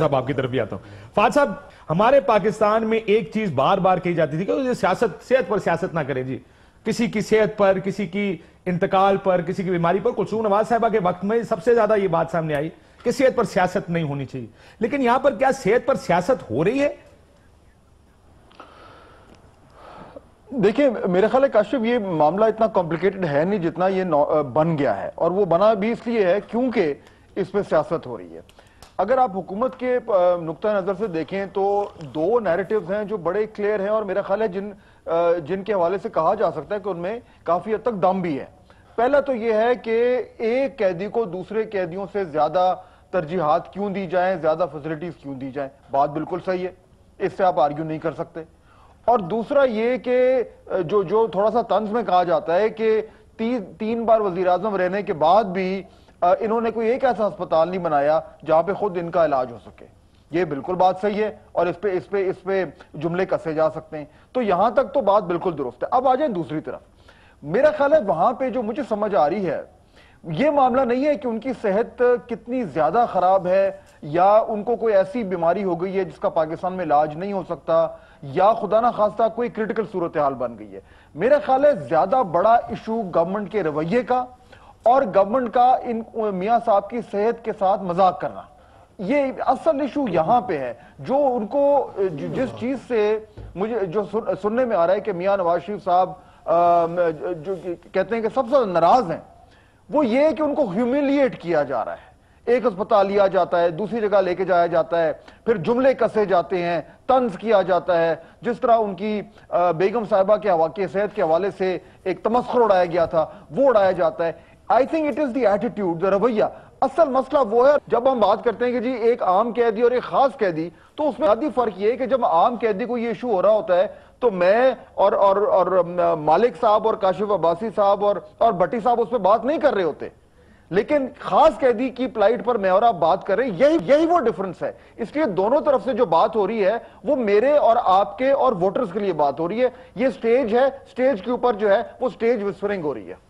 صاحب آپ کی طرف بھی آتا ہوں. فہد صاحب، ہمارے پاکستان میں ایک چیز بار بار کہی جاتی تھی کہ صحت پر سیاست نہ کریں جی. کسی کی صحت پر، کسی کی انتقال پر، کسی کی بیماری پر. کلثوم نواز صاحبہ کے وقت میں سب سے زیادہ یہ بات سامنے آئی کہ صحت پر سیاست نہیں ہونی چاہیے. لیکن یہاں پر کیا صحت پر سیاست ہو رہی ہے؟ دیکھیں، میرے خیال ہے کاشف یہ معاملہ اتنا کمپلیکیٹڈ ہے نہیں جتنا یہ بن گیا ہے، اور وہ بنا بھی اس لیے ہے کیونکہ اس پہ سیاست ہو رہی ہے. اگر آپ حکومت کے نقطہ نظر سے دیکھیں تو دو نیریٹیوز ہیں جو بڑے کلیئر ہیں، اور میرا خیال ہے جن کے حوالے سے کہا جا سکتا ہے کہ ان میں کافی حد تک دم بھی ہے. پہلا تو یہ ہے کہ ایک قیدی کو دوسرے قیدیوں سے زیادہ ترجیحات کیوں دی جائیں، زیادہ فیسلٹیز کیوں دی جائیں. بات بالکل صحیح ہے، اس سے آپ آرگیو نہیں کر سکتے. اور دوسرا یہ کہ جو تھوڑا سا طنز میں کہا جاتا ہے کہ 3 بار وزیراعظم رہنے کے بعد بھی انہوں نے کوئی ایک ایسا ہسپتال نہیں بنایا جہاں پہ خود ان کا علاج ہو سکے. یہ بالکل بات صحیح ہے، اور اس پہ جملے کسے جا سکتے ہیں. تو یہاں تک تو بات بالکل درست ہے. اب آ جائیں دوسری طرف. میرا خیال ہے وہاں پہ جو مجھے سمجھ آ رہی ہے، یہ معاملہ نہیں ہے کہ ان کی صحت کتنی زیادہ خراب ہے، یا ان کو کوئی ایسی بیماری ہو گئی ہے جس کا پاکستان میں علاج نہیں ہو سکتا، یا خدا نہ خواستہ کوئی کرٹیکل صورتحال بن گئی ہے. میرا خیال ہے زیادہ بڑا ایشو گورنمنٹ کے رویے کا اور گورنمنٹ کا ان میاں صاحب کی صحت کے ساتھ مذاق کرنا. یہ اصل ایشو یہاں پہ ہے. جو ان کو جس چیز سے مجھے جو سننے میں آ رہا ہے کہ میاں نواز شریف صاحب جو کہتے ہیں کہ سب سے ناراض ہیں، وہ یہ ہے کہ ان کو ہیوملیٹ کیا جا رہا ہے. ایک ہسپتال لیا جاتا ہے، دوسری جگہ لے کے جایا جاتا ہے، پھر جملے کسے جاتے ہیں، طنز کیا جاتا ہے. جس طرح ان کی بیگم صاحبہ کے صحت کے حوالے سے ایک تمسخر اڑایا گیا تھا، وہ اڑایا جاتا ہے. I think it is the attitude, the رویہ. اصل مسئلہ وہ ہے جب ہم بات کرتے ہیں کہ جی ایک عام قیدی اور ایک خاص قیدی، تو اس میں بنیادی فرق یہ ہے کہ جب عام قیدی کو یہ ایشو ہو رہا ہوتا ہے تو میں اور مالک صاحب اور کاشف عباسی صاحب اور بٹی صاحب اس پہ بات نہیں کر رہے ہوتے. لیکن خاص قیدی کی پلائٹ پر میں اور آپ بات کر رہے ہیں، یہی وہ ڈیفرنس ہے. اس لیے دونوں طرف سے جو بات ہو رہی ہے وہ میرے اور آپ کے اور ووٹرز کے لیے بات ہو رہی ہے. یہ سٹیج ہے، سٹیج کے اوپر جو ہے وہ سٹیج وسپرنگ ہو رہی ہے.